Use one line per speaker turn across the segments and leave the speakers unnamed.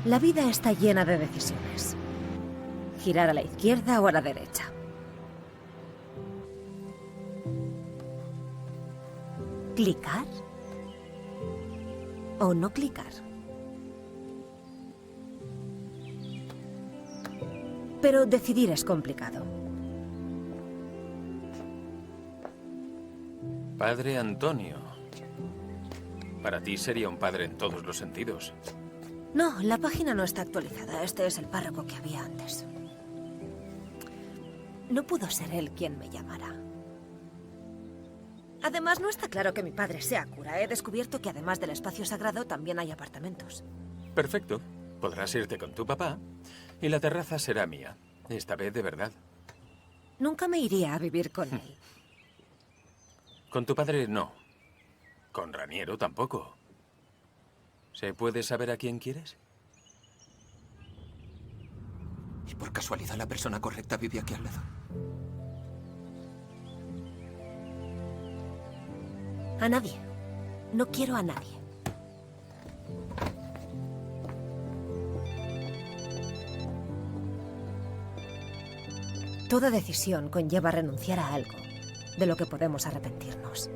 La vida está llena de decisiones. Girar a la izquierda o a la derecha. ¿Clicar? ¿O no clicar? Pero decidir es complicado.
Padre Antonio. Para ti sería un padre en todos los sentidos.
No, la página no está actualizada. Este es el párroco que había antes. No pudo ser él quien me llamara. Además, no está claro que mi padre sea cura. He descubierto que además del espacio sagrado también hay apartamentos.
Perfecto. Podrás irte con tu papá y la terraza será mía. Esta vez de verdad.
Nunca me iría a vivir con él.
Con tu padre no. Con Raniero tampoco. ¿Se puede saber a quién quieres?
¿Y por casualidad la persona correcta vive aquí al lado?
A nadie. No quiero a nadie. Toda decisión conlleva renunciar a algo de lo que podemos arrepentirnos.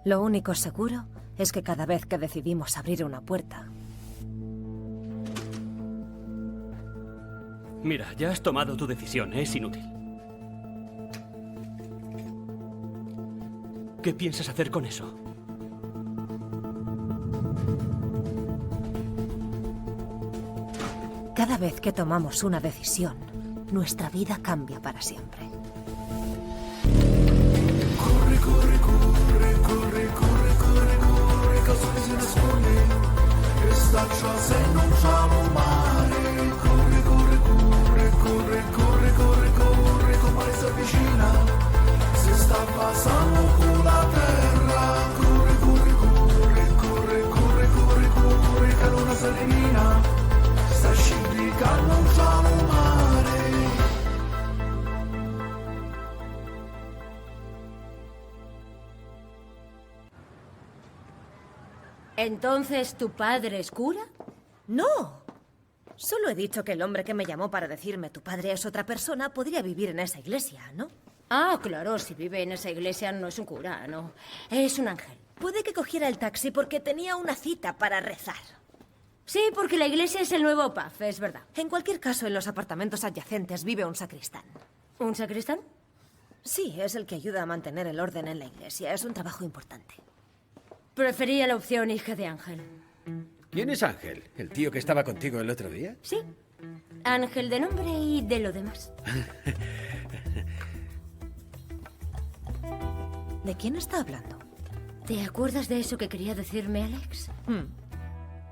Lo único seguro es que cada vez que decidimos abrir una puerta...
Mira, ya has tomado tu decisión, es inútil. ¿Qué piensas hacer con eso?
Cada vez que tomamos una decisión, nuestra vida cambia para siempre.
Corre, corre, corre, corre, corre, corre, corre, cosa si nasconde, che sta ciò se non siamo male. Corre, corre, corre, corre, corre, corre, corre, come si avvicina, si sta passando con la terra. Corre, corre, corre, corre, corre, corre, corre, che non si elimina, sta scendicando non siamo male.
¿Entonces tu padre es cura?
¡No! Solo he dicho que el hombre que me llamó para decirme tu padre es otra persona podría vivir en esa iglesia, ¿no?
Ah, claro, si vive en esa iglesia no es un cura, no. Es un ángel.
Puede que cogiera el taxi porque tenía una cita para rezar.
Sí, porque la iglesia es el nuevo pub, es verdad.
En cualquier caso, en los apartamentos adyacentes vive un sacristán.
¿Un sacristán?
Sí, es el que ayuda a mantener el orden en la iglesia. Es un trabajo importante.
Prefería la opción hija de Ángel.
¿Quién es Ángel? ¿El tío que estaba contigo el otro día?
Sí. Ángel de nombre y de lo demás.
¿De quién está hablando?
¿Te acuerdas de eso que quería decirme, Alex?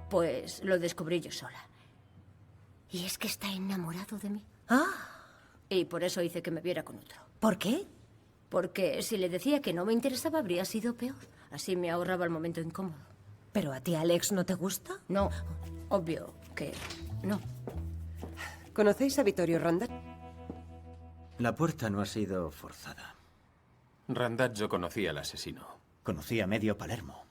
Pues lo descubrí yo sola. Y es que está enamorado de mí.
Ah.
Y por eso hice que me viera con otro.
¿Por qué?
Porque si le decía que no me interesaba, habría sido peor. Así me ahorraba el momento incómodo.
¿Pero a ti, Alex, no te gusta?
No, obvio que no.
¿Conocéis a Vittorio Randat?
La puerta no ha sido forzada.
Randazzo conocía al asesino.
Conocí a medio Palermo.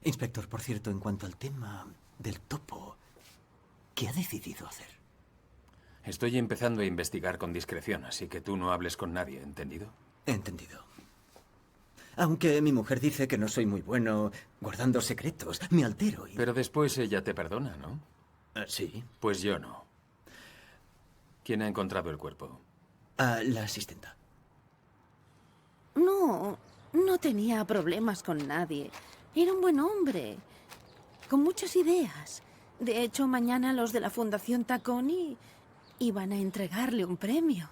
Inspector, por cierto, en cuanto al tema del topo, ¿qué ha decidido hacer?
Estoy empezando a investigar con discreción, así que tú no hables con nadie, ¿entendido?
Entendido. Aunque mi mujer dice que no soy muy bueno guardando secretos, me altero y...
Pero después ella te perdona, ¿no?
Sí.
Pues yo no. ¿Quién ha encontrado el cuerpo?
La asistenta.
No, no tenía problemas con nadie. Era un buen hombre, con muchas ideas. De hecho, mañana los de la Fundación Tacconi iban a entregarle un premio.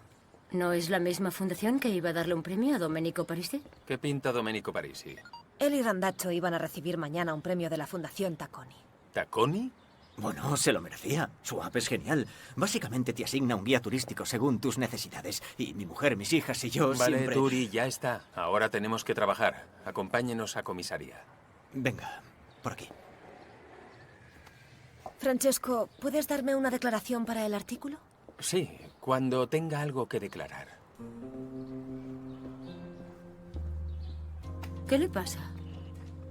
¿No es la misma fundación que iba a darle un premio a Domenico Parisi?
¿Qué pinta Domenico Parisi?
Él y Randazzo iban a recibir mañana un premio de la Fundación Tacconi.
¿Tacconi?
Bueno, se lo merecía. Su app es genial. Básicamente te asigna un guía turístico según tus necesidades. Y mi mujer, mis hijas y yo
Vale,
siempre...
Turi, ya está. Ahora tenemos que trabajar. Acompáñenos a comisaría.
Venga, por aquí.
Francesco, ¿puedes darme una declaración para el artículo?
Sí, cuando tenga algo que declarar.
¿Qué le pasa?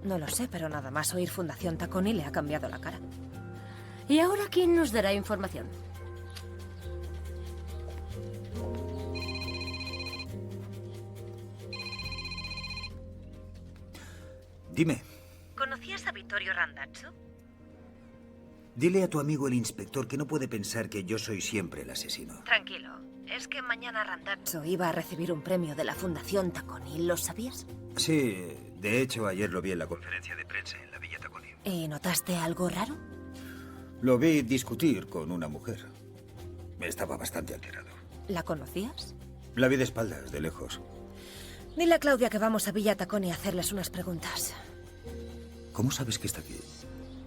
No lo sé, pero nada más oír Fundación Tacconi le ha cambiado la cara.
¿Y ahora quién nos dará información?
Dime,
¿Conocías a Vittorio Randazzo?
dile a tu amigo el inspector que no puede pensar que yo soy siempre el asesino.
Tranquilo. Es que mañana Randazzo iba a recibir un premio de la Fundación Tacconi. ¿Lo sabías?
Sí, de hecho ayer lo vi en la conferencia de prensa en la Villa Tacconi.
¿Y notaste algo raro?
Lo vi discutir con una mujer. Estaba bastante alterado.
¿La conocías?
La vi de espaldas, de lejos.
Dile a Claudia que vamos a Villa Tacconi a hacerles unas preguntas.
¿Cómo sabes que está aquí?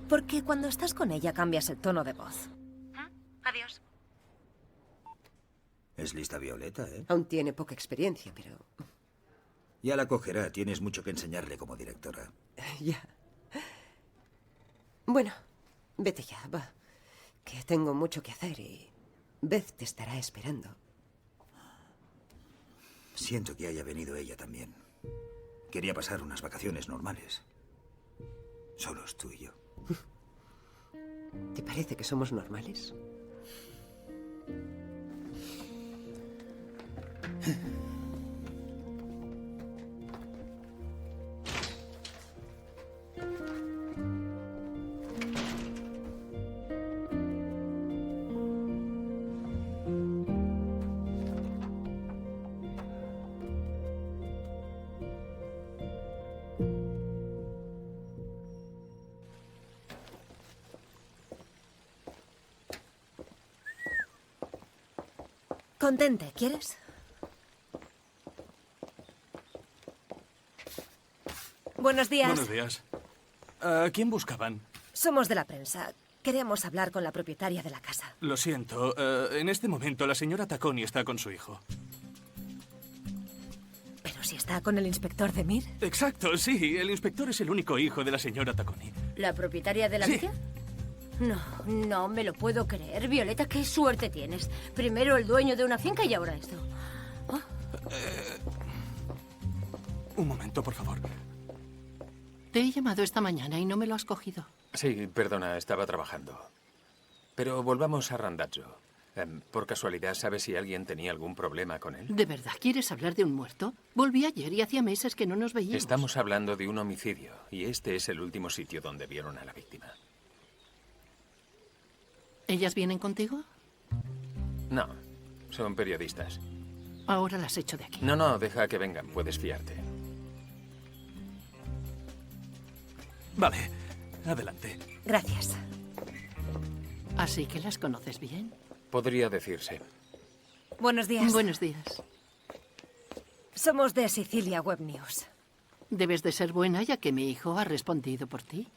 Porque cuando estás con ella cambias el tono de voz. Adiós.
Es lista Violeta, ¿eh?
Aún tiene poca experiencia, pero...
Ya la cogerá. Tienes mucho que enseñarle como directora.
Ya. Bueno, vete ya, va. Que tengo mucho que hacer y... Beth te estará esperando.
Siento que haya venido ella también. Quería pasar unas vacaciones normales. Solos tú y yo.
¿Te parece que somos normales?
Contente, ¿quieres? Buenos días.
Buenos días. ¿A quién buscaban?
Somos de la prensa. Queremos hablar con la propietaria de la casa.
Lo siento. En este momento la señora Tacconi está con su hijo.
¿Pero si está con el inspector Demir?
Exacto, sí. El inspector es el único hijo de la señora Tacconi.
¿La propietaria de la
Sí.
villa? No, no me lo puedo creer. Violeta, qué suerte tienes. Primero el dueño de una finca y ahora esto.
Un momento, por favor.
Te he llamado esta mañana y no me lo has cogido.
Sí, perdona, estaba trabajando. Pero volvamos a Randazzo. ¿Por casualidad sabes si alguien tenía algún problema con él?
¿De verdad quieres hablar de un muerto? Volví ayer y hacía meses que no nos veíamos.
Estamos hablando de un homicidio y este es el último sitio donde vieron a la víctima.
¿Ellas vienen contigo?
No, son periodistas.
Ahora las echo de aquí.
No, deja que vengan, puedes fiarte.
Vale, adelante.
Gracias.
¿Así que las conoces bien?
Podría decirse.
Buenos días.
Buenos días.
Somos de Sicilia Web News.
Debes de ser buena ya que mi hijo ha respondido por ti.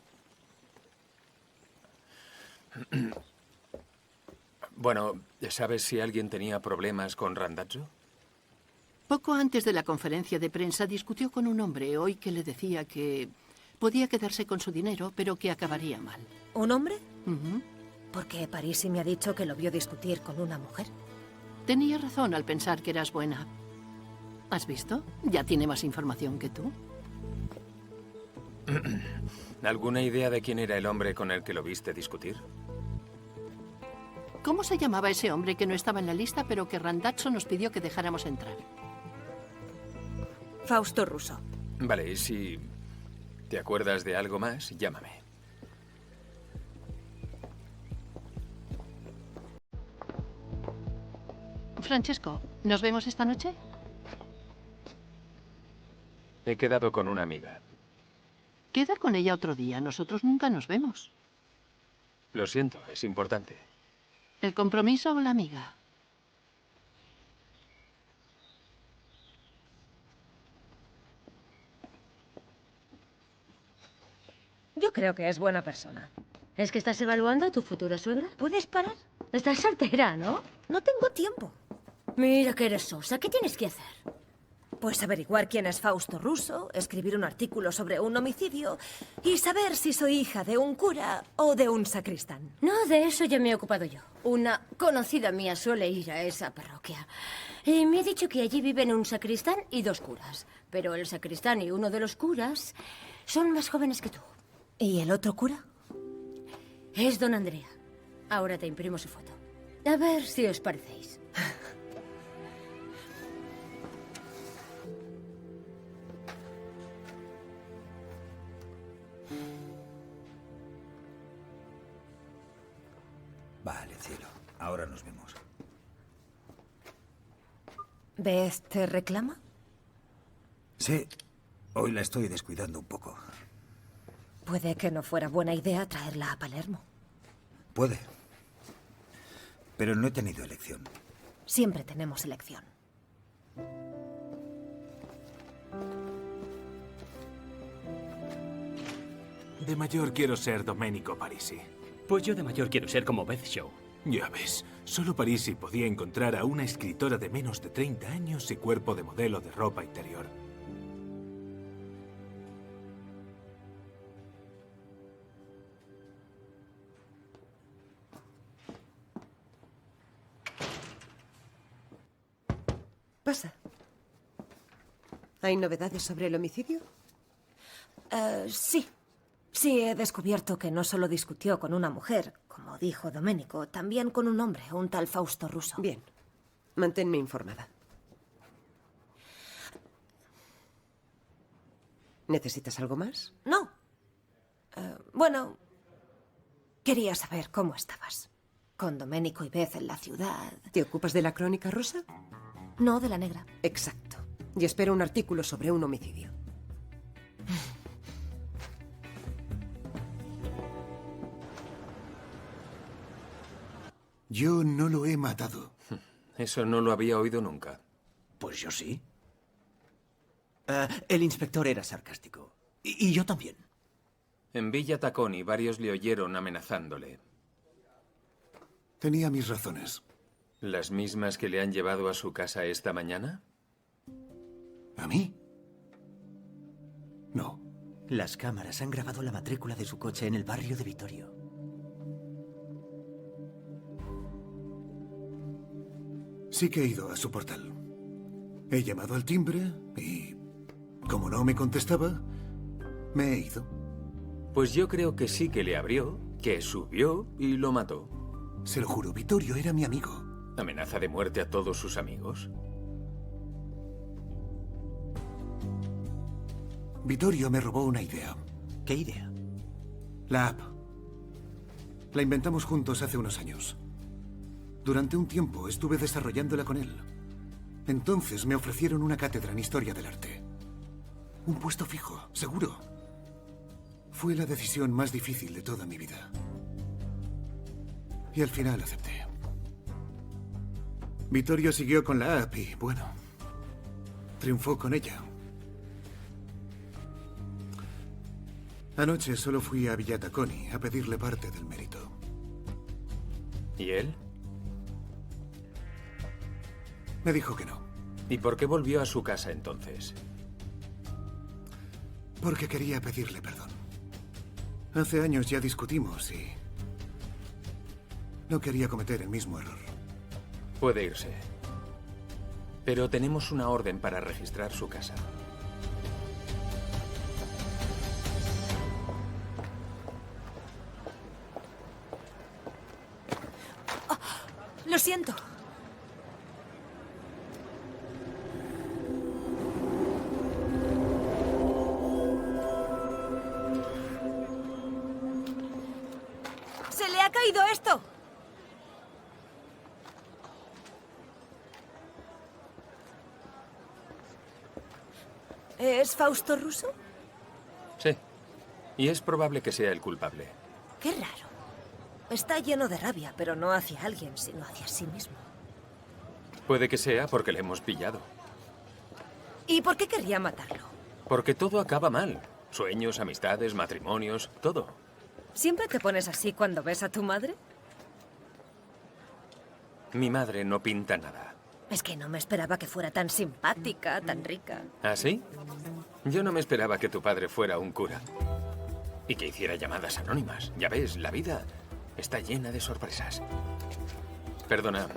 Bueno, ¿sabes si alguien tenía problemas con Randazzo?
Poco antes de la conferencia de prensa discutió con un hombre hoy que le decía que podía quedarse con su dinero, pero que acabaría mal.
¿Un hombre?
Ujú.
Porque Parisi me ha dicho que lo vio discutir con una mujer.
Tenía razón al pensar que eras buena. ¿Has visto? Ya tiene más información que tú.
¿Alguna idea de quién era el hombre con el que lo viste discutir?
¿Cómo se llamaba ese hombre que no estaba en la lista, pero que Randazzo nos pidió que dejáramos entrar?
Fausto Russo.
Vale, si te acuerdas de algo más, llámame.
Francesco, ¿nos vemos esta noche?
He quedado con una amiga.
Queda con ella otro día. Nosotros nunca nos vemos.
Lo siento, es importante.
¿El compromiso o la amiga?
Yo creo que es buena persona.
¿Es que estás evaluando a tu futura suegra? ¿Puedes parar? Estás soltera, ¿no?
No tengo tiempo.
Mira que eres sosa. ¿Qué tienes que hacer?
Pues averiguar quién es Fausto Russo, escribir un artículo sobre un homicidio y saber si soy hija de un cura o de un sacristán.
No, de eso ya me he ocupado yo. Una conocida mía suele ir a esa parroquia. Y me ha dicho que allí viven un sacristán y 2 curas. Pero el sacristán y uno de los curas son más jóvenes que tú.
¿Y el otro cura?
Es don Andrea. Ahora te imprimo su foto. A ver si os parecéis.
Vale, cielo. Ahora nos vemos.
¿Beth te reclama?
Sí. Hoy la estoy descuidando un poco.
Puede que no fuera buena idea traerla a Palermo.
Puede. Pero no he tenido elección.
Siempre tenemos elección.
De mayor quiero ser Domenico Parisi.
Pues yo de mayor quiero ser como Beth Shaw.
Ya ves, solo Parisi podía encontrar a una escritora de menos de 30 años y cuerpo de modelo de ropa interior.
Pasa. ¿Hay novedades sobre el homicidio?
Sí. Sí, he descubierto que no solo discutió con una mujer, como dijo Domenico, también con un hombre, un tal Fausto Russo.
Bien. Manténme informada. ¿Necesitas algo más?
No. Bueno, quería saber cómo estabas. Con Domenico y Beth en la ciudad.
¿Te ocupas de la crónica rosa?
No, de la negra.
Exacto. Y espero un artículo sobre un homicidio.
Yo no lo he matado.
Eso no lo había oído nunca.
Pues yo sí. El inspector era sarcástico. Y yo también.
En Villa Tacconi varios le oyeron amenazándole.
Tenía mis razones.
¿Las mismas que le han llevado a su casa esta mañana?
¿A mí? No.
Las cámaras han grabado la matrícula de su coche en el barrio de Vittorio.
Sí que he ido a su portal. He llamado al timbre y, como no me contestaba, me he ido.
Pues yo creo que sí que le abrió, que subió y lo mató.
Se lo juro, Vittorio era mi amigo.
¿Amenaza de muerte a todos sus amigos?
Vittorio me robó una idea.
¿Qué idea?
La app. La inventamos juntos hace unos años. Durante un tiempo estuve desarrollándola con él. Entonces me ofrecieron una cátedra en Historia del Arte. Un puesto fijo, seguro. Fue la decisión más difícil de toda mi vida. Y al final acepté. Vittorio siguió con la app y, bueno, triunfó con ella. Anoche solo fui a Villa Tacconi a pedirle parte del mérito.
¿Y él?
Me dijo que no.
¿Y por qué volvió a su casa entonces?
Porque quería pedirle perdón. Hace años ya discutimos y no quería cometer el mismo error.
Puede irse. Pero tenemos una orden para registrar su casa.
Lo siento. ¡Se le ha caído esto! ¿Es Fausto Russo?
Sí. Y es probable que sea el culpable.
Qué raro. Está lleno de rabia, pero no hacia alguien, sino hacia sí mismo.
Puede que sea porque le hemos pillado.
¿Y por qué querría matarlo?
Porque todo acaba mal. Sueños, amistades, matrimonios, todo.
¿Siempre te pones así cuando ves a tu madre?
Mi madre no pinta nada.
Es que no me esperaba que fuera tan simpática, tan rica.
¿Ah, sí? Yo no me esperaba que tu padre fuera un cura. Y que hiciera llamadas anónimas. Ya ves, la vida está llena de sorpresas. Perdona.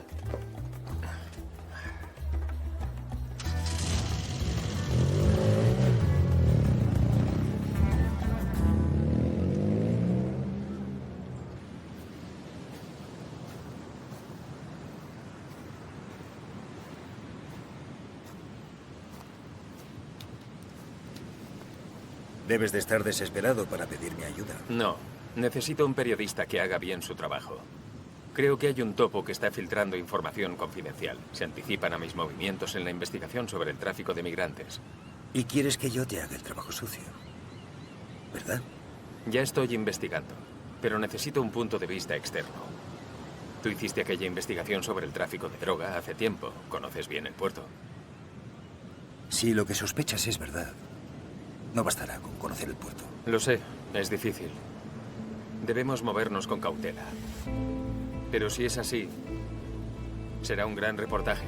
Debes de estar desesperado para pedirme ayuda.
No, necesito un periodista que haga bien su trabajo. Creo que hay un topo que está filtrando información confidencial. Se anticipan a mis movimientos en la investigación sobre el tráfico de migrantes.
Y quieres que yo te haga el trabajo sucio, ¿verdad?
Ya estoy investigando, pero necesito un punto de vista externo. Tú hiciste aquella investigación sobre el tráfico de droga hace tiempo. Conoces bien el puerto.
Si lo que sospechas es verdad, no bastará con conocer el puerto.
Lo sé, es difícil. Debemos movernos con cautela. Pero si es así, será un gran reportaje.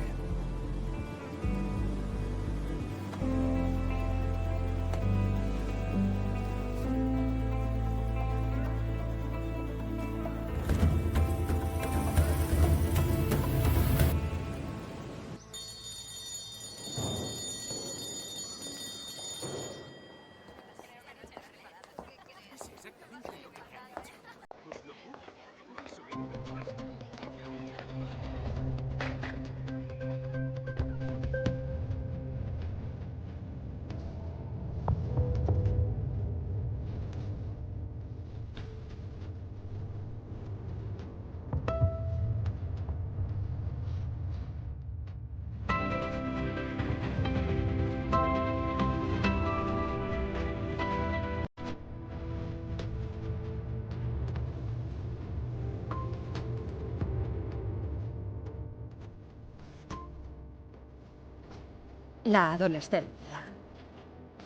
La adolescencia.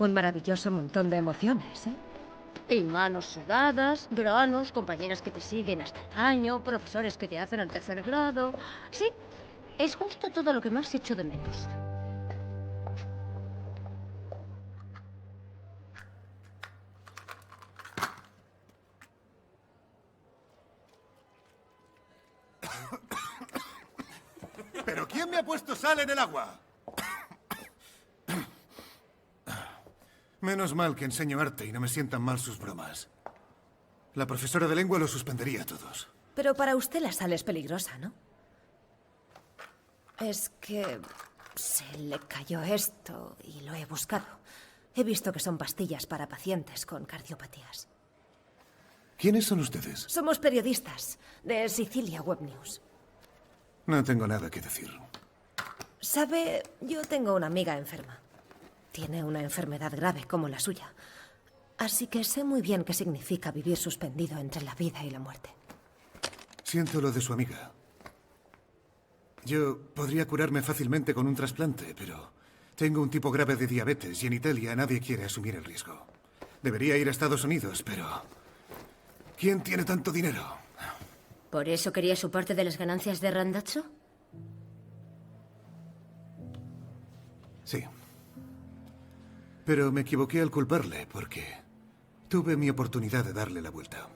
Un maravilloso montón de emociones, ¿eh?
Y manos sudadas, veranos, compañeras que te siguen hasta el año, profesores que te hacen el tercer grado. Sí, es justo todo lo que más echo de menos.
¿Pero quién me ha puesto sal en el agua? Menos mal que enseño arte y no me sientan mal sus bromas. La profesora de lengua los suspendería a todos.
Pero para usted la sal es peligrosa, ¿no? Es que se le cayó esto y lo he buscado. He visto que son pastillas para pacientes con cardiopatías.
¿Quiénes son ustedes?
Somos periodistas de Sicilia Web News.
No tengo nada que decir.
Sabe, yo tengo una amiga enferma. Tiene una enfermedad grave como la suya. Así que sé muy bien qué significa vivir suspendido entre la vida y la muerte.
Siento lo de su amiga. Yo podría curarme fácilmente con un trasplante, pero tengo un tipo grave de diabetes y en Italia nadie quiere asumir el riesgo. Debería ir a Estados Unidos, pero ¿quién tiene tanto dinero?
¿Por eso quería su parte de las ganancias de Randazzo?
Sí. Pero me equivoqué al culparle porque tuve mi oportunidad de darle la vuelta.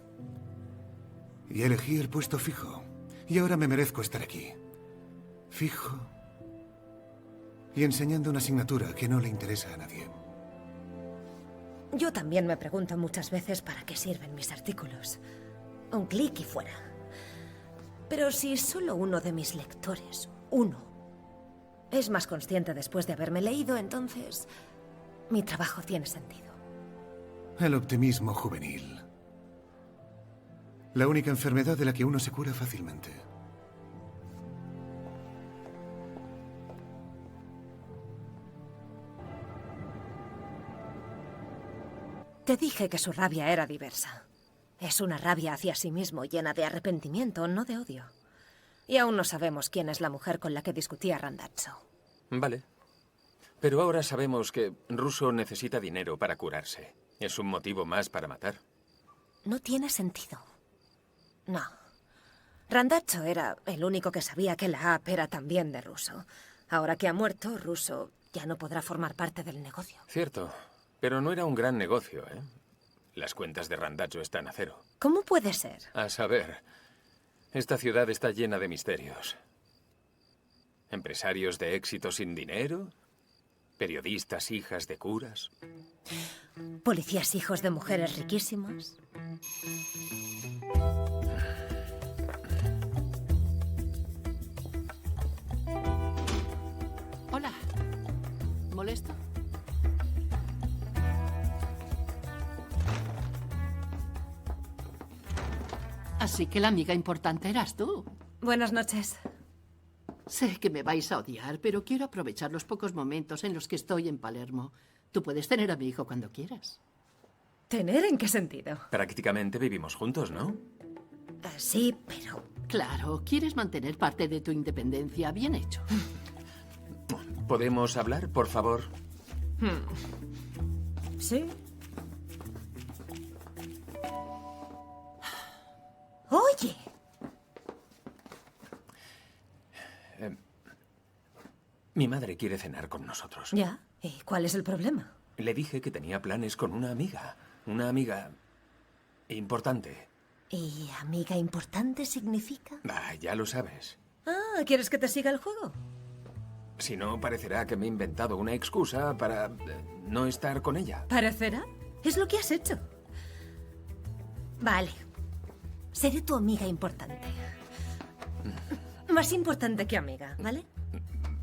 Y elegí el puesto fijo. Y ahora me merezco estar aquí. Fijo. Y enseñando una asignatura que no le interesa a nadie.
Yo también me pregunto muchas veces para qué sirven mis artículos. Un clic y fuera. Pero si solo uno de mis lectores, es más consciente después de haberme leído, entonces mi trabajo tiene sentido.
El optimismo juvenil. La única enfermedad de la que uno se cura fácilmente.
Te dije que su rabia era diversa. Es una rabia hacia sí mismo llena de arrepentimiento, no de odio. Y aún no sabemos quién es la mujer con la que discutía Randazzo.
Vale. Pero ahora sabemos que Russo necesita dinero para curarse. ¿Es un motivo más para matar?
No tiene sentido. No. Randazzo era el único que sabía que la app era también de Russo. Ahora que ha muerto, Russo ya no podrá formar parte del negocio.
Cierto, pero no era un gran negocio, ¿eh? Las cuentas de Randazzo están a cero.
¿Cómo puede ser?
A saber, esta ciudad está llena de misterios. Empresarios de éxito sin dinero, periodistas hijas de curas.
Policías hijos de mujeres riquísimas.
Hola. ¿Molesto? Así que la amiga importante eras tú.
Buenas noches.
Sé que me vais a odiar, pero quiero aprovechar los pocos momentos en los que estoy en Palermo. Tú puedes tener a mi hijo cuando quieras.
¿Tener en qué sentido?
Prácticamente vivimos juntos, ¿no?
Sí, pero...
Claro, quieres mantener parte de tu independencia. Bien hecho.
¿Podemos hablar, por favor?
Sí. Oye.
Mi madre quiere cenar con nosotros.
¿Ya? ¿Y cuál es el problema?
Le dije que tenía planes con una amiga. Una amiga importante.
¿Y amiga importante significa?
Ah, ya lo sabes.
Ah, ¿quieres que te siga el juego?
Si no, parecerá que me he inventado una excusa para no estar con ella.
¿Parecerá? Es lo que has hecho. Vale. Seré tu amiga importante. Más importante que amiga, ¿vale?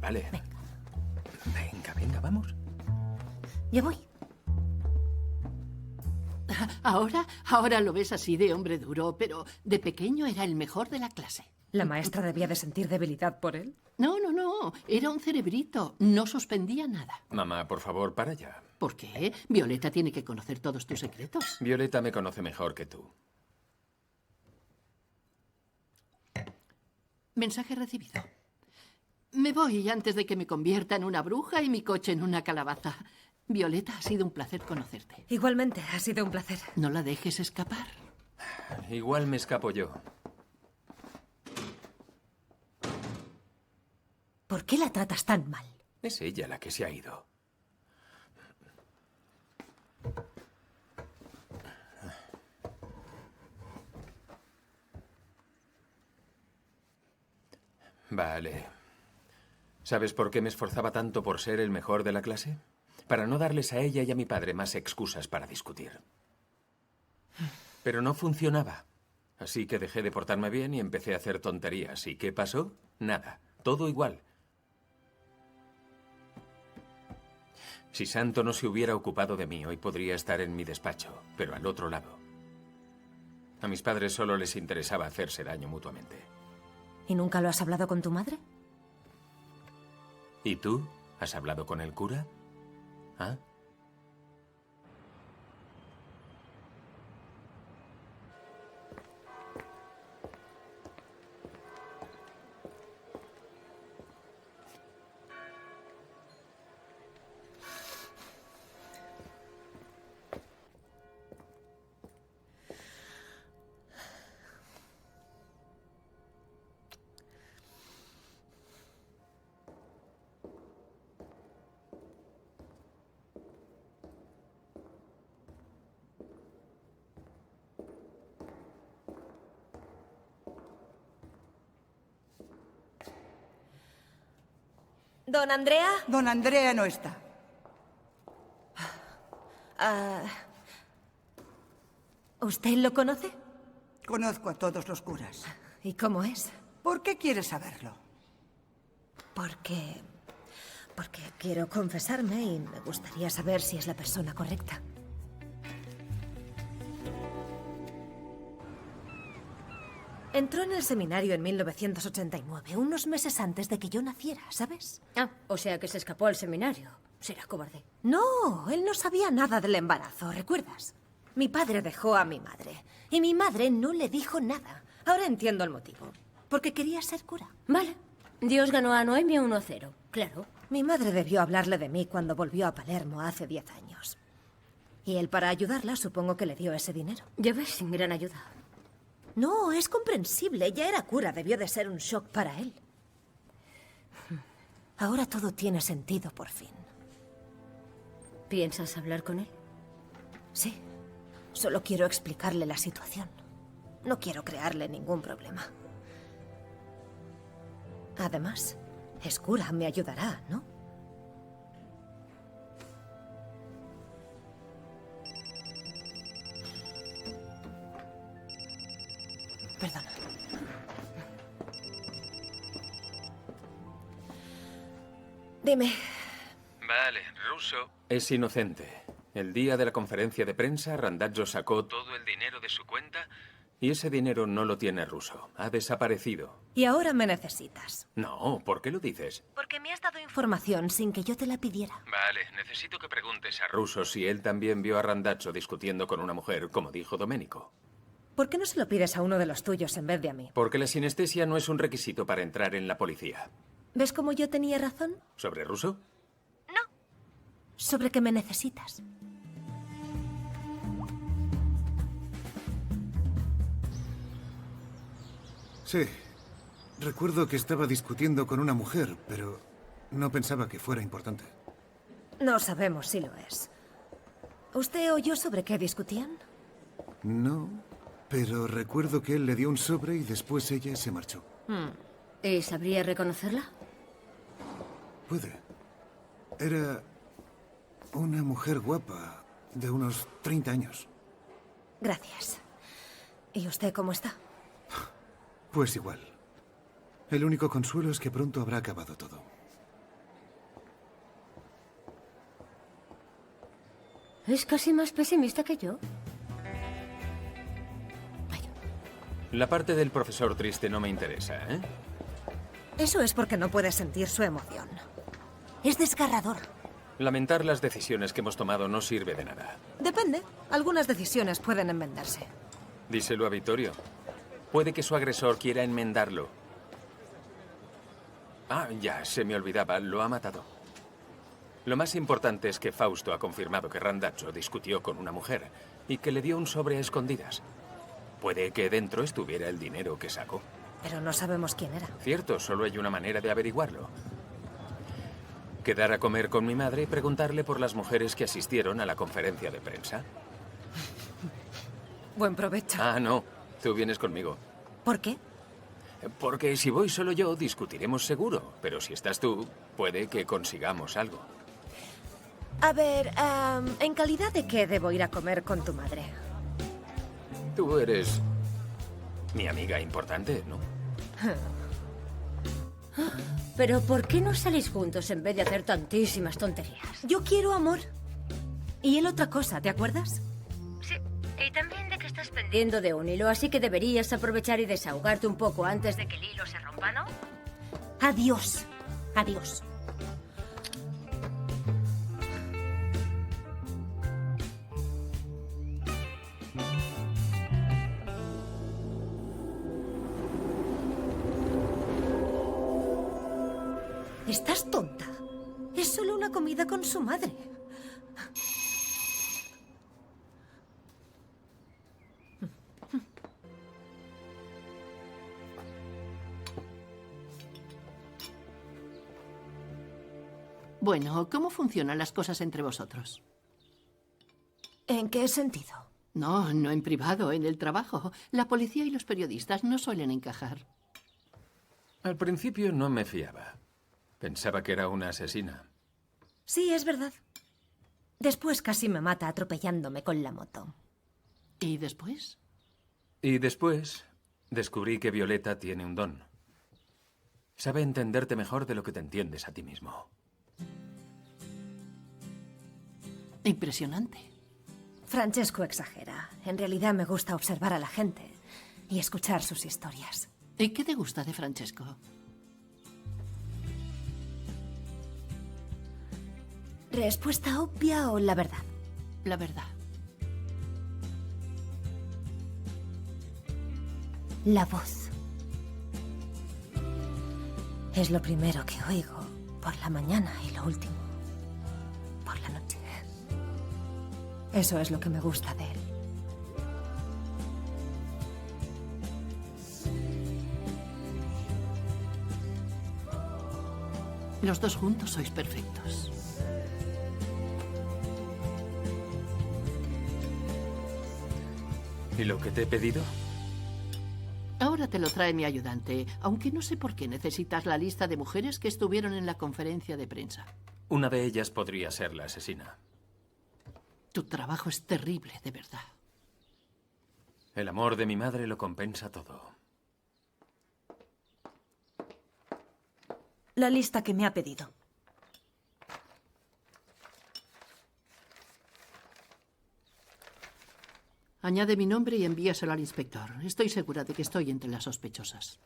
Vale. Venga, vamos.
Ya voy.
Ahora lo ves así de hombre duro, pero de pequeño era el mejor de la clase.
¿La maestra debía de sentir debilidad por él?
No. Era un cerebrito. No suspendía nada.
Mamá, por favor, para ya.
¿Por qué? Violeta tiene que conocer todos tus secretos.
Violeta me conoce mejor que tú.
Mensaje recibido. Me voy antes de que me convierta en una bruja y mi coche en una calabaza. Violeta, ha sido un placer conocerte.
Igualmente, ha sido un placer.
No la dejes escapar.
Igual me escapo yo.
¿Por qué la tratas tan mal?
Es ella la que se ha ido. Vale. ¿Sabes por qué me esforzaba tanto por ser el mejor de la clase? Para no darles a ella y a mi padre más excusas para discutir. Pero no funcionaba. Así que dejé de portarme bien y empecé a hacer tonterías. ¿Y qué pasó? Nada. Todo igual. Si Santo no se hubiera ocupado de mí, hoy podría estar en mi despacho, pero al otro lado. A mis padres solo les interesaba hacerse daño mutuamente.
¿Y nunca lo has hablado con tu madre?
¿Y tú? ¿Has hablado con el cura? ¿Ah?
¿Don Andrea?
Don Andrea no está.
¿Usted lo conoce?
Conozco a todos los curas.
¿Y cómo es?
¿Por qué quiere saberlo?
Porque quiero confesarme y me gustaría saber si es la persona correcta. Entró en el seminario en 1989, unos meses antes de que yo naciera, ¿sabes?
Ah, o sea que se escapó al seminario. Será cobarde.
No, él no sabía nada del embarazo, ¿recuerdas? Mi padre dejó a mi madre y mi madre no le dijo nada. Ahora entiendo el motivo. Porque quería ser cura.
Vale. Dios ganó a Noemia 1-0. Claro.
Mi madre debió hablarle de mí cuando volvió a Palermo hace 10 años. Y él, para ayudarla, supongo que le dio ese dinero.
Ya ves, sin gran ayuda.
No, es comprensible. Ya era cura. Debió de ser un shock para él. Ahora todo tiene sentido por fin.
¿Piensas hablar con él?
Sí. Solo quiero explicarle la situación. No quiero crearle ningún problema. Además, Skura me ayudará, ¿no? Perdona. Dime.
Vale, Russo es inocente. El día de la conferencia de prensa, Randazzo sacó todo el dinero de su cuenta y ese dinero no lo tiene Russo. Ha desaparecido.
Y ahora me necesitas.
No, ¿por qué lo dices?
Porque me has dado información sin que yo te la pidiera.
Vale, necesito que preguntes a Russo si él también vio a Randazzo discutiendo con una mujer, como dijo Domenico.
¿Por qué no se lo pides a uno de los tuyos en vez de a mí?
Porque la sinestesia no es un requisito para entrar en la policía.
¿Ves cómo yo tenía razón?
¿Sobre Russo?
Sobre que me necesitas.
Sí. Recuerdo que estaba discutiendo con una mujer, pero no pensaba que fuera importante.
No sabemos si lo es. ¿Usted oyó sobre qué discutían?
No, pero recuerdo que él le dio un sobre y después ella se marchó.
¿Y sabría reconocerla?
Puede. Era una mujer guapa, de unos 30 años.
Gracias. ¿Y usted cómo está?
Pues igual. El único consuelo es que pronto habrá acabado todo.
Es casi más pesimista que yo.
La parte del profesor triste no me interesa, ¿eh?
Eso es porque no puede sentir su emoción. Es desgarrador.
Lamentar las decisiones que hemos tomado no sirve de nada.
Depende. Algunas decisiones pueden enmendarse.
Díselo a Vittorio. Puede que su agresor quiera enmendarlo. Ah, ya, se me olvidaba. Lo ha matado. Lo más importante es que Fausto ha confirmado que Randazzo discutió con una mujer y que le dio un sobre a escondidas. Puede que dentro estuviera el dinero que sacó.
Pero no sabemos quién era.
Cierto, solo hay una manera de averiguarlo. Quedar a comer con mi madre y preguntarle por las mujeres que asistieron a la conferencia de prensa.
Buen provecho.
Ah, no. Tú vienes conmigo.
¿Por qué?
Porque si voy solo yo, discutiremos seguro. Pero si estás tú, puede que consigamos algo.
A ver, ¿en calidad de qué debo ir a comer con tu madre?
Tú eres mi amiga importante, ¿no?
Pero ¿por qué no salís juntos en vez de hacer tantísimas tonterías?
Yo quiero amor. Y él otra cosa, ¿te acuerdas?
Sí, y también de que estás pendiendo de un hilo, así que deberías aprovechar y desahogarte un poco antes de que el hilo se rompa, ¿no?
Adiós. Adiós. ¿Estás tonta? Es solo una comida con su madre.
Bueno, ¿cómo funcionan las cosas entre vosotros?
¿En qué sentido?
No, no en privado, en el trabajo. La policía y los periodistas no suelen encajar.
Al principio no me fiaba. Pensaba que era una asesina.
Sí, es verdad. Después casi me mata atropellándome con la moto.
¿Y después?
Y después descubrí que Violeta tiene un don. Sabe entenderte mejor de lo que te entiendes a ti mismo.
Impresionante.
Francesco exagera. En realidad me gusta observar a la gente y escuchar sus historias.
¿Y qué te gusta de Francesco?
¿Respuesta obvia o la verdad?
La verdad.
La voz. Es lo primero que oigo por la mañana y lo último por la noche. Eso es lo que me gusta de él.
Los dos juntos sois perfectos.
¿Y lo que te he pedido?
Ahora te lo trae mi ayudante, aunque no sé por qué necesitas la lista de mujeres que estuvieron en la conferencia de prensa.
Una de ellas podría ser la asesina.
Tu trabajo es terrible, de verdad.
El amor de mi madre lo compensa todo.
La lista que me ha pedido.
Añade mi nombre y envíaselo al inspector. Estoy segura de que estoy entre las sospechosas.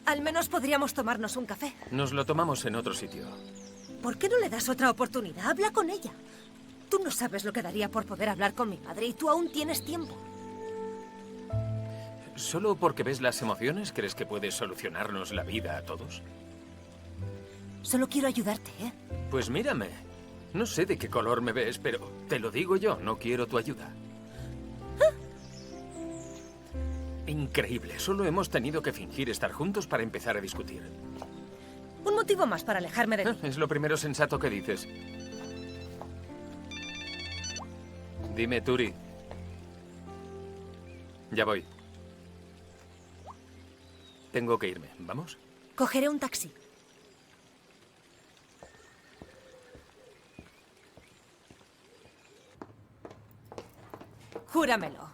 Al menos podríamos tomarnos un café.
Nos lo tomamos en otro sitio.
¿Por qué no le das otra oportunidad? Habla con ella. Tú no sabes lo que daría por poder hablar con mi madre y tú aún tienes tiempo.
¿Solo porque ves las emociones crees que puedes solucionarnos la vida a todos?
Solo quiero ayudarte, ¿eh?
Pues mírame. No sé de qué color me ves, pero te lo digo yo, no quiero tu ayuda. Increíble, solo hemos tenido que fingir estar juntos para empezar a discutir.
Un motivo más para alejarme de ti.
Es lo primero sensato que dices. Dime, Turi. Ya voy. Tengo que irme, ¿vamos?
Cogeré un taxi. Júramelo.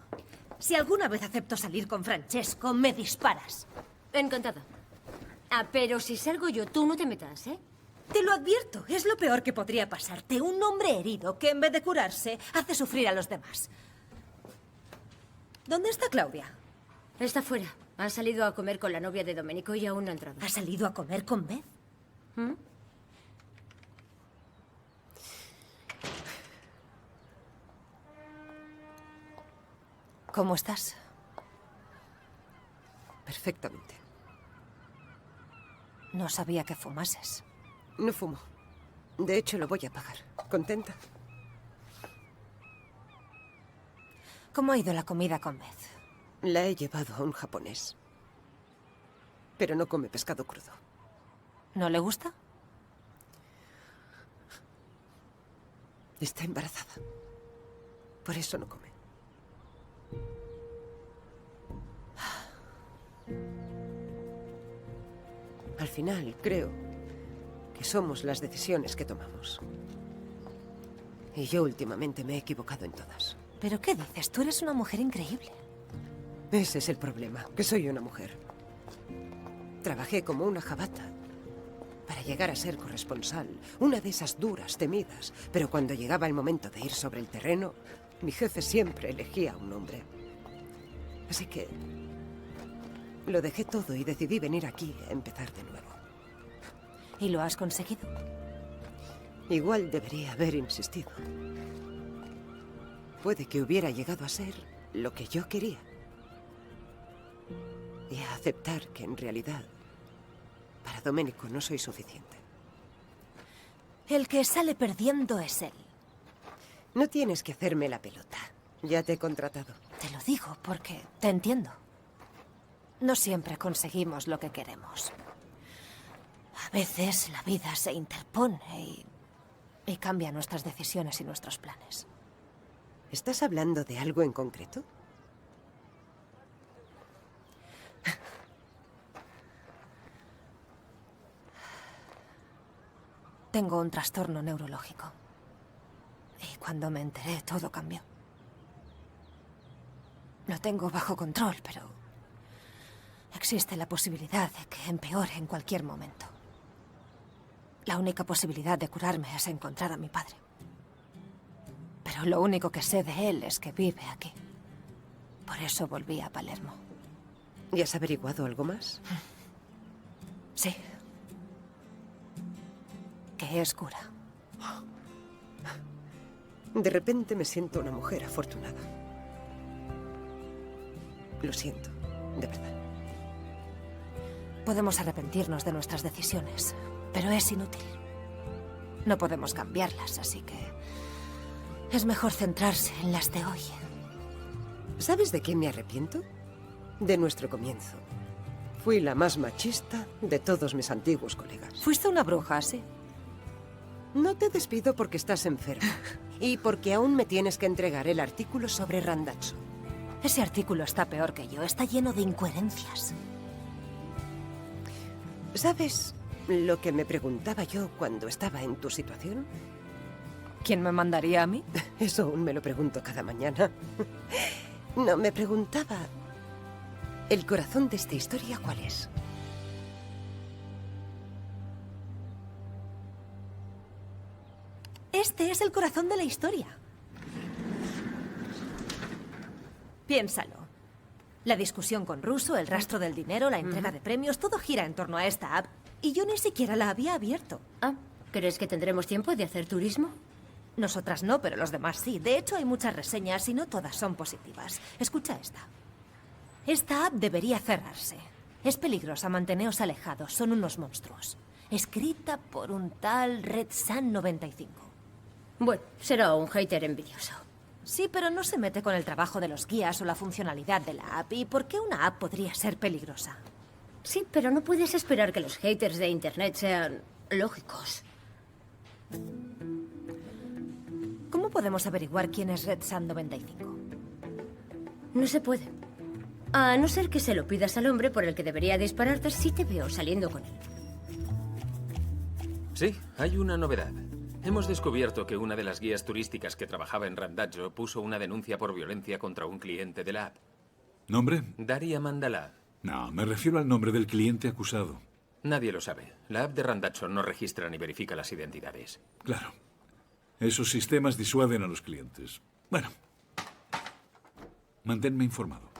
Si alguna vez acepto salir con Francesco, me disparas.
Encantada. Ah, pero si salgo yo, tú no te metas, ¿eh?
Te lo advierto, es lo peor que podría pasarte. Un hombre herido que en vez de curarse, hace sufrir a los demás. ¿Dónde está Claudia?
Está fuera. Ha salido a comer con la novia de Domenico y aún no ha entrado.
¿Ha salido a comer con Beth?
¿Mm?
¿Cómo estás?
Perfectamente.
No sabía que fumases.
No fumo. De hecho, lo voy a pagar. ¿Contenta?
¿Cómo ha ido la comida con Beth?
La he llevado a un japonés. Pero no come pescado crudo.
¿No le gusta?
Está embarazada. Por eso no come. Al final, creo que somos las decisiones que tomamos. Y yo últimamente me he equivocado en todas.
¿Pero qué dices? Tú eres una mujer increíble.
Ese es el problema, que soy una mujer. Trabajé como una jabata para llegar a ser corresponsal, una de esas duras, temidas. Pero cuando llegaba el momento de ir sobre el terreno, mi jefe siempre elegía a un hombre. Así que lo dejé todo y decidí venir aquí a empezar de nuevo.
¿Y lo has conseguido?
Igual debería haber insistido. Puede que hubiera llegado a ser lo que yo quería. Y a aceptar que en realidad para Domenico no soy suficiente.
El que sale perdiendo es él.
No tienes que hacerme la pelota. Ya te he contratado.
Te lo digo porque te entiendo. No siempre conseguimos lo que queremos. A veces la vida se interpone y cambia nuestras decisiones y nuestros planes.
¿Estás hablando de algo en concreto?
Tengo un trastorno neurológico. Y cuando me enteré, todo cambió. Lo tengo bajo control, pero existe la posibilidad de que empeore en cualquier momento. La única posibilidad de curarme es encontrar a mi padre. Pero lo único que sé de él es que vive aquí. Por eso volví a Palermo.
¿Y has averiguado algo más?
Sí. Que es cura.
De repente me siento una mujer afortunada. Lo siento, de verdad.
Podemos arrepentirnos de nuestras decisiones, pero es inútil. No podemos cambiarlas, así que es mejor centrarse en las de hoy.
¿Sabes de qué me arrepiento? De nuestro comienzo. Fui la más machista de todos mis antiguos colegas.
Fuiste una bruja, sí.
No te despido porque estás enfermo. Y porque aún me tienes que entregar el artículo sobre Randazzo.
Ese artículo está peor que yo. Está lleno de incoherencias.
¿Sabes lo que me preguntaba yo cuando estaba en tu situación?
¿Quién me mandaría a mí?
Eso aún me lo pregunto cada mañana. No, me preguntaba... ¿El corazón de esta historia cuál es?
Este es el corazón de la historia. Piénsalo. La discusión con Russo, el rastro del dinero, la entrega de premios, todo gira en torno a esta app. Y yo ni siquiera la había abierto.
Ah, ¿crees que tendremos tiempo de hacer turismo?
Nosotras no, pero los demás sí. De hecho, hay muchas reseñas y no todas son positivas. Escucha esta. Esta app debería cerrarse. Es peligrosa, manteneos alejados, son unos monstruos. Escrita por un tal Red Sun 95.
Bueno, será un hater envidioso.
Sí, pero no se mete con el trabajo de los guías o la funcionalidad de la app. ¿Y por qué una app podría ser peligrosa?
Sí, pero no puedes esperar que los haters de Internet sean lógicos.
¿Cómo podemos averiguar quién es Red Sun 95?
No se puede. A no ser que se lo pidas al hombre por el que debería dispararte si te veo saliendo con él.
Sí, hay una novedad. Hemos descubierto que una de las guías turísticas que trabajaba en Randazzo puso una denuncia por violencia contra un cliente de la app.
¿Nombre?
Daria Mandalá.
No, me refiero al nombre del cliente acusado.
Nadie lo sabe. La app de Randazzo no registra ni verifica las identidades.
Claro. Esos sistemas disuaden a los clientes. Bueno. Manténme informado.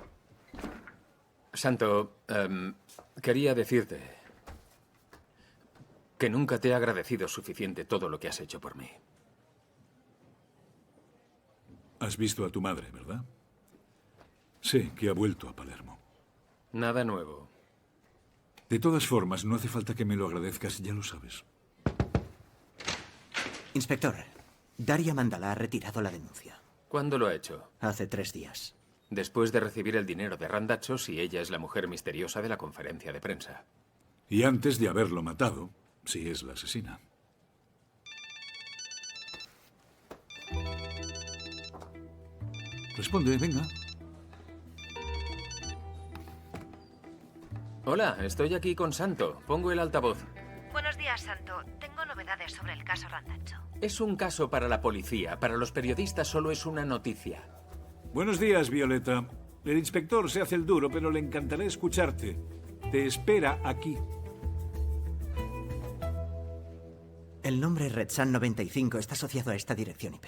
Santo, quería decirte que nunca te he agradecido suficiente todo lo que has hecho por mí.
Has visto a tu madre, ¿verdad? Sé que ha vuelto a Palermo.
Nada nuevo.
De todas formas, no hace falta que me lo agradezcas, ya lo sabes.
Inspector, Daria Mandalá ha retirado la denuncia.
¿Cuándo lo ha hecho?
Hace 3 días.
Después de recibir el dinero de Randazzo, si ella es la mujer misteriosa de la conferencia de prensa.
Y antes de haberlo matado, si es la asesina. Responde, venga.
Hola, estoy aquí con Santo. Pongo el altavoz.
Buenos días, Santo. Tengo novedades sobre el caso Randazzo.
Es un caso para la policía. Para los periodistas solo es una noticia.
Buenos días, Violeta. El inspector se hace el duro, pero le encantará escucharte. Te espera aquí.
El nombre Red Sun 95 está asociado a esta dirección IP.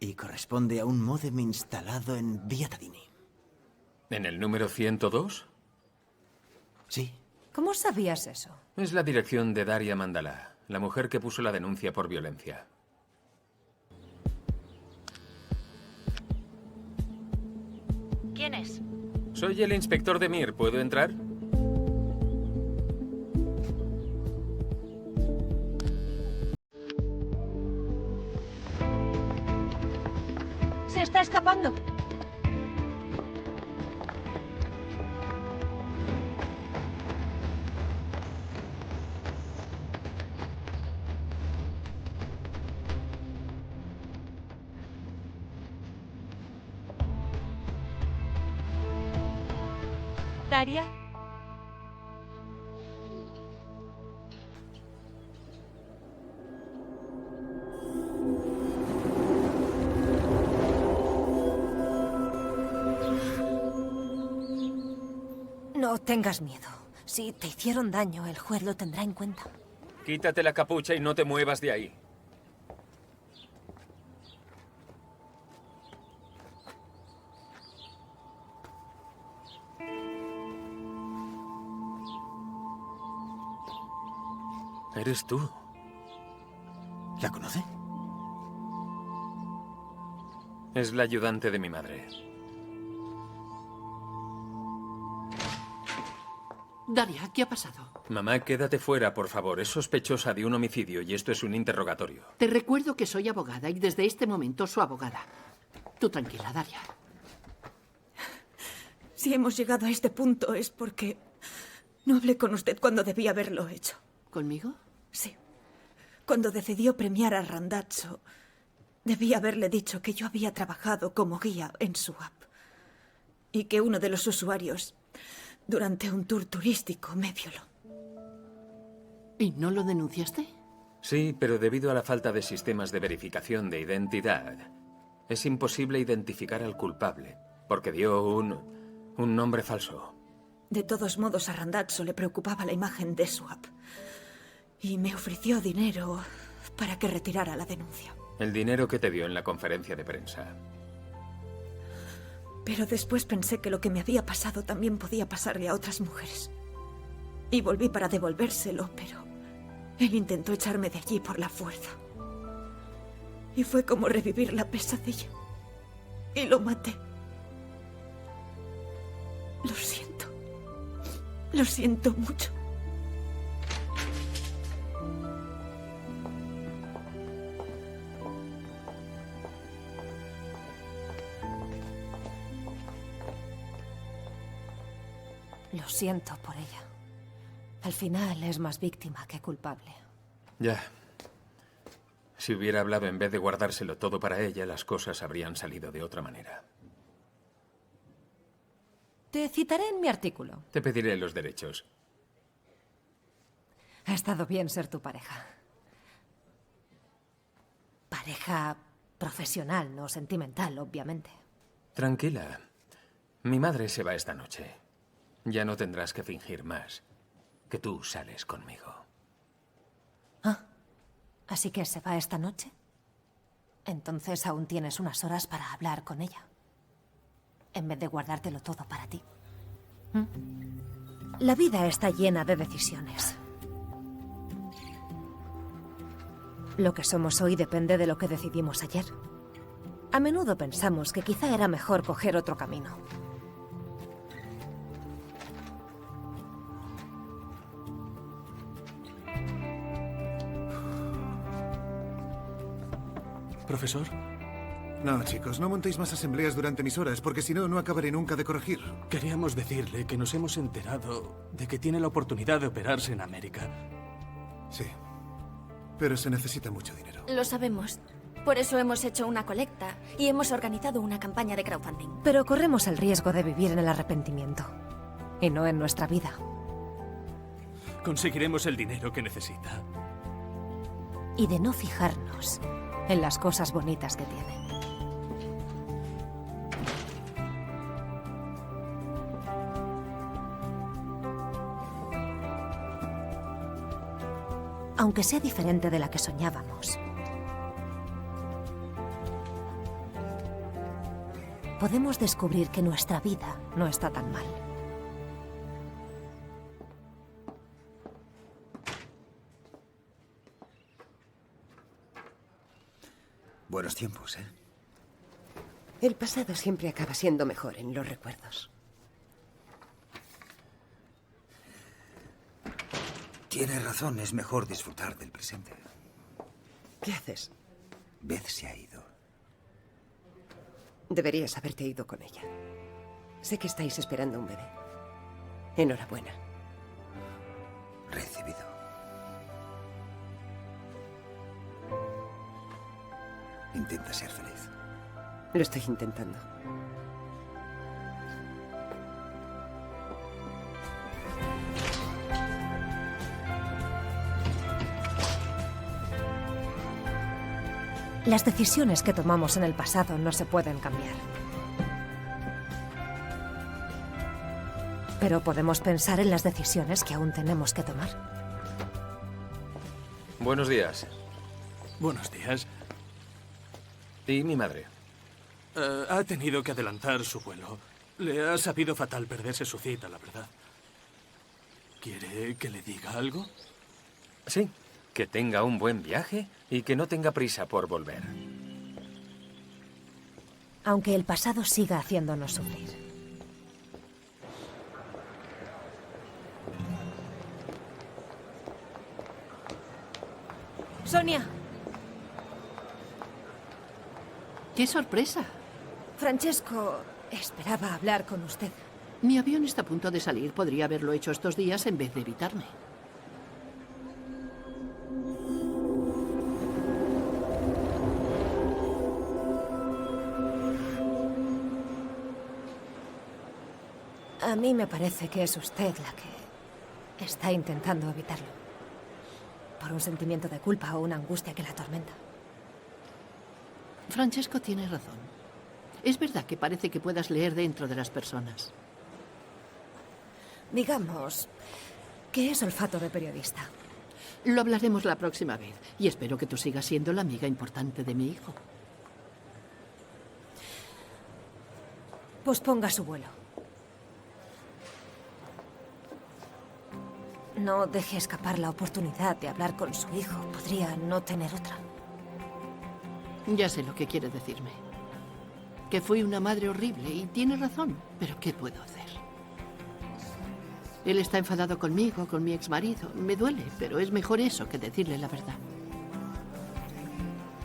Y corresponde a un módem instalado en Via Tadini.
¿En el número 102?
Sí.
¿Cómo sabías eso?
Es la dirección de Daria Mandalá, la mujer que puso la denuncia por violencia.
¿Quién es?
Soy el inspector de Mir. ¿Puedo entrar?
¡Se está escapando! Daria.
No tengas miedo. Si te hicieron daño, el juez lo tendrá en cuenta.
Quítate la capucha y no te muevas de ahí. Eres tú.
¿La conoce?
Es la ayudante de mi madre.
Daria, ¿qué ha pasado?
Mamá, quédate fuera, por favor. Es sospechosa de un homicidio y esto es un interrogatorio.
Te recuerdo que soy abogada y desde este momento su abogada. Tú tranquila, Daria.
Si hemos llegado a este punto es porque no hablé con usted cuando debía haberlo hecho.
¿Conmigo?
Sí. Cuando decidió premiar a Randazzo, debía haberle dicho que yo había trabajado como guía en su app y que uno de los usuarios, durante un tour turístico, me violó.
¿Y no lo denunciaste?
Sí, pero debido a la falta de sistemas de verificación de identidad, es imposible identificar al culpable, porque dio un nombre falso.
De todos modos, a Randazzo le preocupaba la imagen de su app y me ofreció dinero para que retirara la denuncia.
El dinero que te dio en la conferencia de prensa.
Pero después pensé que lo que me había pasado también podía pasarle a otras mujeres. Y volví para devolvérselo, pero él intentó echarme de allí por la fuerza. Y fue como revivir la pesadilla. Y lo maté. Lo siento. Lo siento mucho.
Lo siento por ella. Al final es más víctima que culpable.
Ya. Si hubiera hablado en vez de guardárselo todo para ella, las cosas habrían salido de otra manera.
Te citaré en mi artículo.
Te pediré los derechos.
Ha estado bien ser tu pareja. Pareja profesional, no sentimental, obviamente.
Tranquila. Mi madre se va esta noche. Ya no tendrás que fingir más que tú sales conmigo.
Ah, ¿así que se va esta noche? Entonces aún tienes unas horas para hablar con ella, en vez de guardártelo todo para ti. La vida está llena de decisiones. Lo que somos hoy depende de lo que decidimos ayer. A menudo pensamos que quizá era mejor coger otro camino.
¿Profesor?
No, chicos, no montéis más asambleas durante mis horas, porque si no, no acabaré nunca de corregir.
Queríamos decirle que nos hemos enterado de que tiene la oportunidad de operarse en América.
Sí, pero se necesita mucho dinero.
Lo sabemos. Por eso hemos hecho una colecta y hemos organizado una campaña de crowdfunding.
Pero corremos el riesgo de vivir en el arrepentimiento, y no en nuestra vida.
Conseguiremos el dinero que necesita.
Y de no fijarnos en las cosas bonitas que tiene. Aunque sea diferente de la que soñábamos, podemos descubrir que nuestra vida no está tan mal.
Buenos tiempos, ¿eh?
El pasado siempre acaba siendo mejor en los recuerdos.
Tienes razón, es mejor disfrutar del presente.
¿Qué haces?
Beth se ha ido.
Deberías haberte ido con ella. Sé que estáis esperando un bebé. Enhorabuena.
Recibido. Intenta ser feliz.
Lo estoy intentando.
Las decisiones que tomamos en el pasado no se pueden cambiar. Pero podemos pensar en las decisiones que aún tenemos que tomar.
Buenos días.
Buenos días.
¿Y mi madre?
Ha tenido que adelantar su vuelo. Le ha sabido fatal perderse su cita, la verdad. ¿Quiere que le diga algo?
Sí. Que tenga un buen viaje y que no tenga prisa por volver.
Aunque el pasado siga haciéndonos sufrir.
Sonia.
¡Qué sorpresa!
Francesco esperaba hablar con usted.
Mi avión está a punto de salir. Podría haberlo hecho estos días en vez de evitarme.
A mí me parece que es usted la que está intentando evitarlo. Por un sentimiento de culpa o una angustia que la atormenta.
Francesco tiene razón. Es verdad que parece que puedas leer dentro de las personas.
Digamos que es olfato de periodista.
Lo hablaremos la próxima vez. Y espero que tú sigas siendo la amiga importante de mi hijo.
Posponga su vuelo. No deje escapar la oportunidad de hablar con su hijo. Podría no tener otra.
Ya sé lo que quiere decirme. Que fui una madre horrible y tiene razón. Pero ¿qué puedo hacer? Él está enfadado conmigo, con mi exmarido. Me duele, pero es mejor eso que decirle la verdad.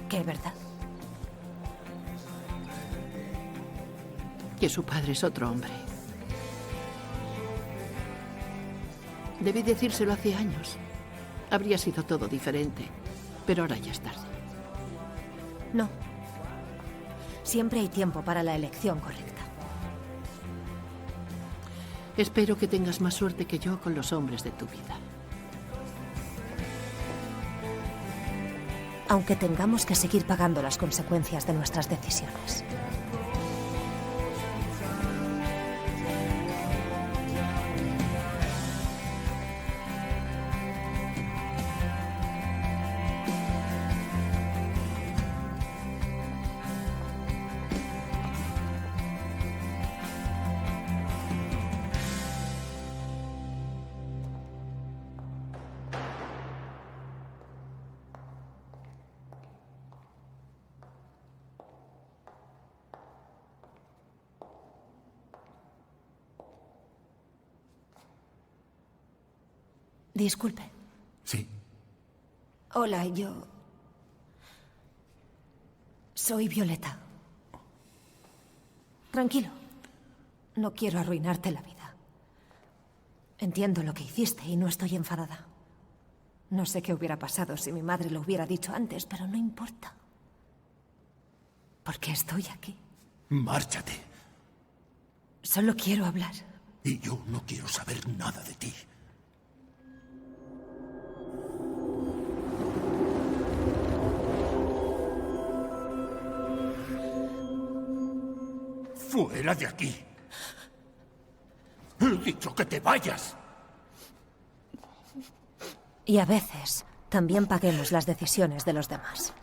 ¿Qué verdad?
Que su padre es otro hombre. Debí decírselo hace años. Habría sido todo diferente. Pero ahora ya es tarde.
No. Siempre hay tiempo para la elección correcta.
Espero que tengas más suerte que yo con los hombres de tu vida.
Aunque tengamos que seguir pagando las consecuencias de nuestras decisiones. Disculpe.
Sí.
Hola, yo... soy Violeta. Tranquilo. No quiero arruinarte la vida. Entiendo lo que hiciste y no estoy enfadada. No sé qué hubiera pasado si mi madre lo hubiera dicho antes, pero no importa. Porque estoy aquí.
Márchate.
Solo quiero hablar.
Y yo no quiero saber nada de ti. ¡Fuera de aquí! ¡He dicho que te vayas!
Y a veces también paguemos las decisiones de los demás.